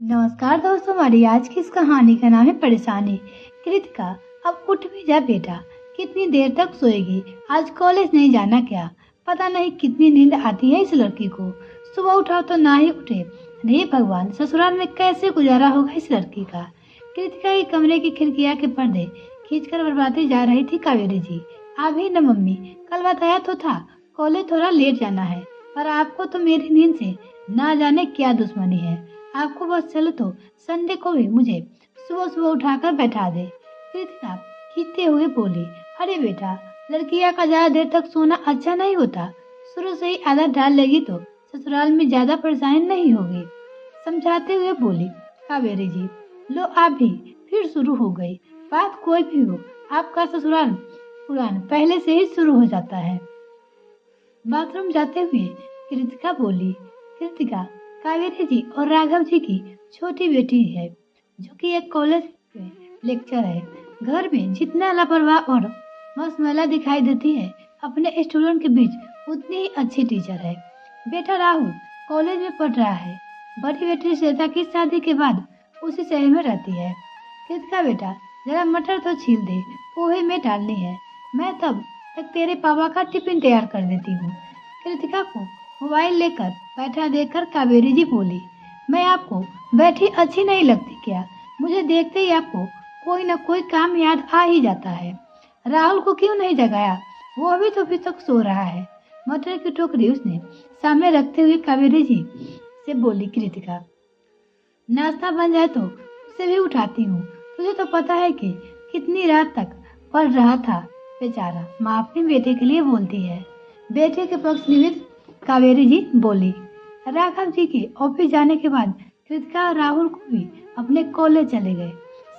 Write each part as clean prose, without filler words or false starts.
नमस्कार दोस्तों, हमारी आज की इस कहानी का नाम है परेशानी। कृतिका, अब उठ भी जा बेटा, कितनी देर तक सोएगी? आज कॉलेज नहीं जाना क्या? पता नहीं कितनी नींद आती है इस लड़की को। सुबह उठाओ तो ना ही उठे। हे भगवान, ससुराल में कैसे गुजारा होगा इस लड़की का। कृतिका के कमरे की खिड़कियां के पर्दे खींचकर बरबादी जा रही थी कावेरी जी। अभी न मम्मी, कल बताया तो था कॉलेज थोड़ा लेट जाना है, पर आपको तो मेरी नींद से ना जाने क्या दुश्मनी है। आपको बस चलो तो संडे को भी मुझे सुबह सुबह उठाकर बैठा दे। कृतिका खींचते हुए बोली, अरे बेटा, लड़कियां का ज्यादा देर तक सोना अच्छा नहीं होता। शुरू से ही आदत डाल लेगी तो ससुराल में ज्यादा परेशानी नहीं होगी। समझाते हुए बोली कावेरी जी। लो आप भी फिर शुरू हो गई। बात कोई भी हो, आपका ससुराल पुरान पहले से ही शुरू हो जाता है। बाथरूम जाते हुए कृतिका बोली, कृतिका कावेरी जी और राघव जी की छोटी बेटी है, जो कि एक कॉलेज में लेक्चर है। घर में जितना लापरवाह और मसमैला दिखाई देती है, अपने स्टूडेंट के बीच उतनी ही अच्छी टीचर है। बेटा राहुल कॉलेज में पढ़ रहा है। बड़ी बेटी श्वेता की शादी के बाद उसी शहर में रहती है। कृतिका बेटा, जरा मटर तो छील दे, पोहे में डालनी है। मैं तब तक तेरे पापा का टिफिन तैयार कर देती हूँ। कृतिका को मोबाइल लेकर बैठा देखकर कावेरी जी बोली, मैं आपको बैठी अच्छी नहीं लगती क्या? मुझे देखते ही आपको कोई न कोई काम याद आ ही जाता है। राहुल को क्यों नहीं जगाया? वो अभी तक सो रहा है। मटर की टोकरी उसने सामने रखते हुए कावेरी जी से बोली कृतिका, नाश्ता बन जाए तो उसे भी उठाती हूँ। तुझे तो पता है कि कितनी रात तक पढ़ रहा था बेचारा। माँ अपने बेटे के लिए बोलती है। बेटे के पक्ष निमित्त कावेरी जी बोली। राघव जी के ऑफिस जाने के बाद कृतिका और राहुल को भी अपने कॉलेज चले गए।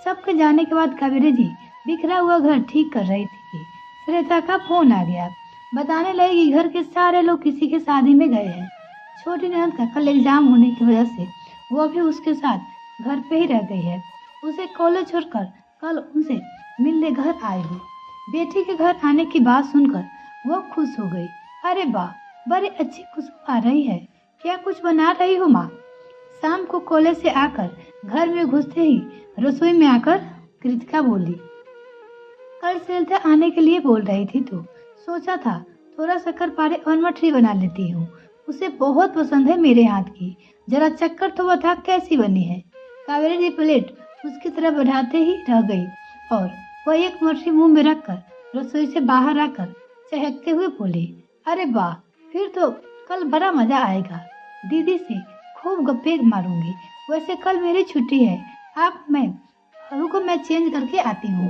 सबके जाने के बाद कावेरी जी बिखरा हुआ घर ठीक कर रही थी कि श्वेता का फोन आ गया। बताने लगी कि घर के सारे लोग किसी के शादी में गए हैं। छोटी ननद का कल एग्जाम होने की वजह से वो भी उसके साथ घर पे ही रह गई है। उसे कॉलेज छोड़कर कल उनसे मिलने घर आई हूँ। बेटी के घर आने की बात सुनकर वो खुश हो गई। अरे वाह, बड़ी अच्छी खुशबू आ रही है। क्या कुछ बना रही हो माँ? शाम को कॉलेज से आकर घर में घुसते ही रसोई में आकर कृतिका बोली, कल श्वेता आने के लिए बोल रही थी तो सोचा था थोड़ा शक्कर-पारे और मठरी बना लेती हूँ। उसे बहुत पसंद है मेरे हाथ की। जरा चक्कर तो बता कैसी बनी है। कावेरी जी प्लेट उसकी तरफ बढ़ाते ही रह गई और वह एक मठरी मुंह में रखकर रसोई से बाहर आकर चहकते हुए बोली, अरे वाह, फिर तो कल बड़ा मजा आएगा। दीदी से खूब गप्पे मारूंगी। वैसे कल मेरी छुट्टी है। रुको, मैं चेंज करके आती हूँ,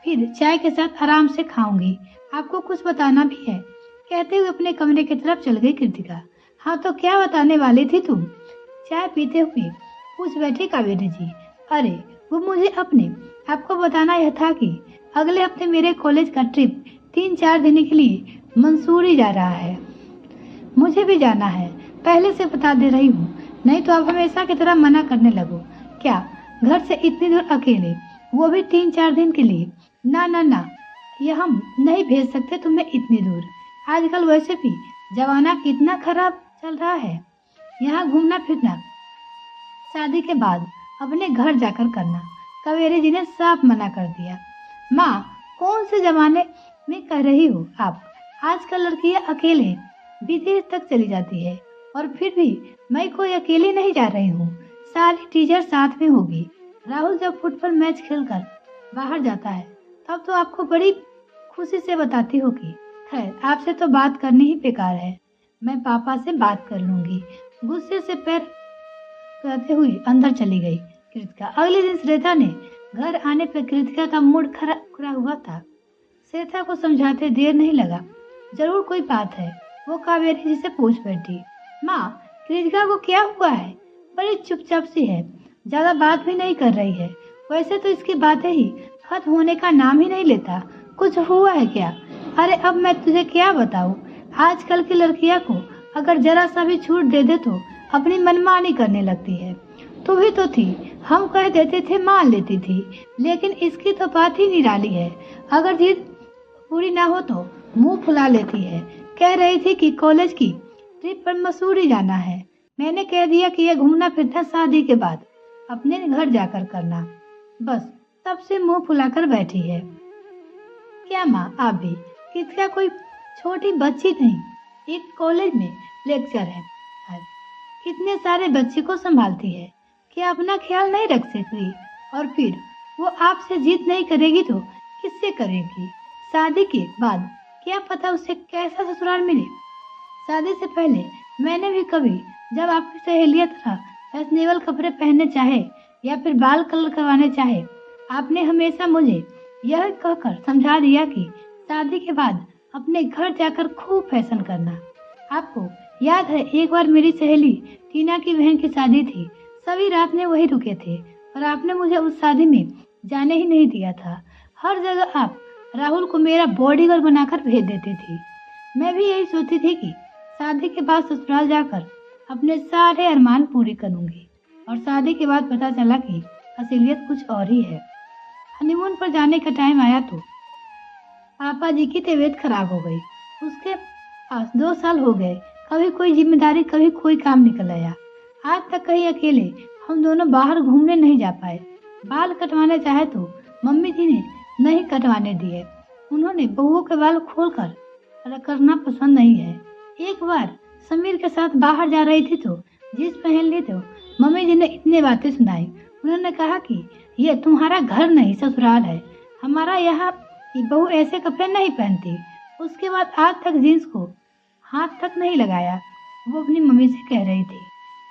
फिर चाय के साथ आराम से खाऊंगी। आपको कुछ बताना भी है। कहते हुए अपने कमरे की तरफ चल गई कृतिका। हाँ तो क्या बताने वाली थी तुम? चाय पीते हुए पूछ बैठी कावेरी जी। अरे वो मुझे अपने आपको बताना यह था कि अगले हफ्ते मेरे कॉलेज का ट्रिप 3-4 दिन के लिए मंसूरी जा रहा है। मुझे भी जाना है, पहले से बता दे रही हूँ, नहीं तो आप हमेशा की तरह मना करने लगो। क्या घर से इतनी दूर अकेले, वो भी 3-4 दिन के लिए? ना ना ना, यह हम नहीं भेज सकते तुम्हें इतनी दूर। आजकल वैसे भी जमाना कितना खराब चल रहा है। यहाँ घूमना फिरना शादी के बाद अपने घर जाकर करना। कावेरी जी ने साफ मना कर दिया। माँ, कौन से जमाने में कह रही हो आप? आजकल लड़कियां अकेले विदेश तक चली जाती है, और फिर भी मैं कोई अकेली नहीं जा रही हूँ। सारी टीचर साथ में होगी। राहुल जब फुटबॉल मैच खेलकर बाहर जाता है तब तो आपको बड़ी खुशी से बताती होगी। खैर, आपसे तो बात करनी ही बेकार है। मैं पापा से बात कर लूंगी। गुस्से से पैर करते हुए अंदर चली गई कृतिका। अगले दिन श्वेता ने घर आने पर कृतिका का मूड खरा हुआ था। श्वेता को समझाते देर नहीं लगा। जरूर कोई बात है। वो कावेरी जी से पूछ बैठी, माँ, कृतिका को क्या हुआ है? बड़ी चुपचाप सी है, ज्यादा बात भी नहीं कर रही है। वैसे तो इसकी बातें ही खत्म होने का नाम ही नहीं लेता। कुछ हुआ है क्या? अरे अब मैं तुझे क्या बताऊँ। आजकल की लड़कियां को अगर जरा सा भी छूट दे दे तो अपनी मनमानी करने लगती है। तू भी तो थी, हम कह देते थे मान लेती थी, लेकिन इसकी तो बात ही निराली है। अगर जिद पूरी ना हो तो मुंह फुला लेती है। कह रही थी कि कॉलेज की ट्रिप पर मसूरी जाना है। मैंने कह दिया कि यह घूमना फिरना शादी के बाद। अपने घर जाकर करना। बस तब से मुंह फुलाकर बैठी है। क्या माँ आप भी कृतिका कोई छोटी बच्ची नहीं, एक कॉलेज में लेक्चर है, कितने सारे बच्चे को संभालती है। क्या अपना ख्याल नहीं रख सकती? और फिर वो आपसे जिद नहीं करेगी तो किससे करेगी? शादी के बाद क्या पता उसे कैसा ससुराल मिले। शादी से पहले मैंने भी कभी जब आपकी सहेलियां तरह फैशनेबल कपड़े पहनने चाहे या फिर बाल कलर करवाने चाहे, आपने हमेशा मुझे यह कहकर समझा दिया कि शादी के बाद अपने घर जाकर खूब फैशन करना। आपको याद है एक बार मेरी सहेली टीना की बहन की शादी थी, सभी रात में वही रुके थे और आपने मुझे उस शादी में जाने ही नहीं दिया था। हर जगह आप राहुल को मेरा बॉडीगार्ड बनाकर भेज देती थी। मैं भी यही सोचती थी कि शादी के बाद ससुराल जाकर अपने सारे अरमान पूरी करूंगी, और शादी के बाद पता चला कि असलियत कुछ और ही है। हनीमून पर जाने का टाइम आया तो पापा जी की तबीयत खराब हो गई। उसके पास 2 साल हो गए, कभी कोई जिम्मेदारी कभी कोई काम निकल आया। आज तक कहीं अकेले हम दोनों बाहर घूमने नहीं जा पाए। बाल कटवाने चाहे तो मम्मी जी ने नहीं कटवाने दिए। उन्होंने बहुओं के बाल खोलकर करना पसंद नहीं है। एक बार समीर के साथ बाहर जा रही थी तो जींस पहन ली तो मम्मी जी ने इतनी बातें सुनाई। उन्होंने कहा कि ये तुम्हारा घर नहीं ससुराल है, हमारा यहाँ की बहू ऐसे कपड़े नहीं पहनती। उसके बाद आज तक जींस को हाथ तक नहीं लगाया। वो अपनी मम्मी से कह रही थी,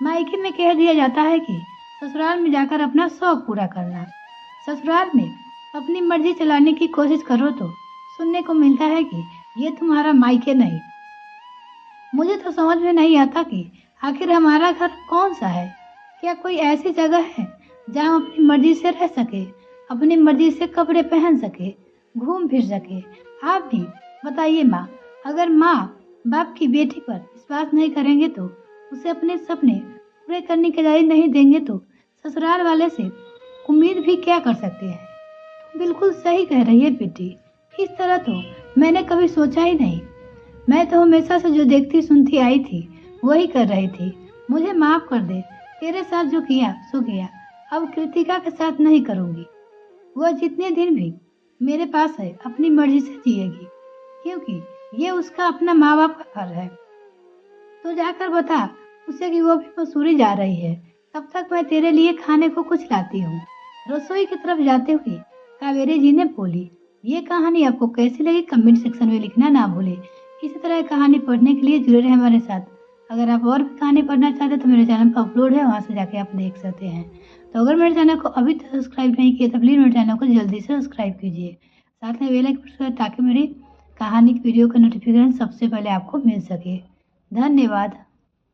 मायके में कह दिया जाता है कि ससुराल में जाकर अपना शौक पूरा करना। ससुराल में अपनी मर्जी चलाने की कोशिश करो तो सुनने को मिलता है कि ये तुम्हारा मायके नहीं। मुझे तो समझ में नहीं आता कि आखिर हमारा घर कौन सा है। क्या कोई ऐसी जगह है जहाँ हम अपनी मर्जी से रह सके, अपनी मर्जी से कपड़े पहन सके, घूम फिर सके? आप भी बताइए माँ, अगर माँ बाप की बेटी पर विश्वास नहीं करेंगे तो उसे अपने सपने पूरे करने की इजाजत नहीं देंगे तो ससुराल वाले से उम्मीद भी क्या कर सकते हैं? बिल्कुल सही कह रही है बेटी, इस तरह तो मैंने कभी सोचा ही नहीं। मैं तो हमेशा से जो देखती सुनती आई थी वही कर रही थी। मुझे माफ कर दे, तेरे साथ जो किया सो किया, अब कृतिका के साथ नहीं करूँगी। वह जितने दिन भी मेरे पास है अपनी मर्जी से जिएगी, क्योंकि ये उसका अपना माँ बाप का घर है। तो जाकर बता उसे कि वो भी मसूरी जा रही है। तब तक मैं तेरे लिए खाने को कुछ लाती हूँ। रसोई की तरफ जाते हुए कावेरी जी ने बोली। ये कहानी आपको कैसी लगी कमेंट सेक्शन में लिखना ना भूले। इसी तरह कहानी पढ़ने के लिए जुड़े रहे हमारे साथ। अगर आप और भी कहानी पढ़ना चाहते हैं तो मेरे चैनल पर अपलोड है, वहाँ से जाके आप देख सकते हैं। तो अगर मेरे चैनल को अभी तक सब्सक्राइब नहीं किया तो प्लीज़ मेरे चैनल को जल्दी से सब्सक्राइब कीजिए, साथ में बेल आइकन प्रेस करें ताकि मेरी कहानी की वीडियो का नोटिफिकेशन सबसे पहले आपको मिल सके। धन्यवाद।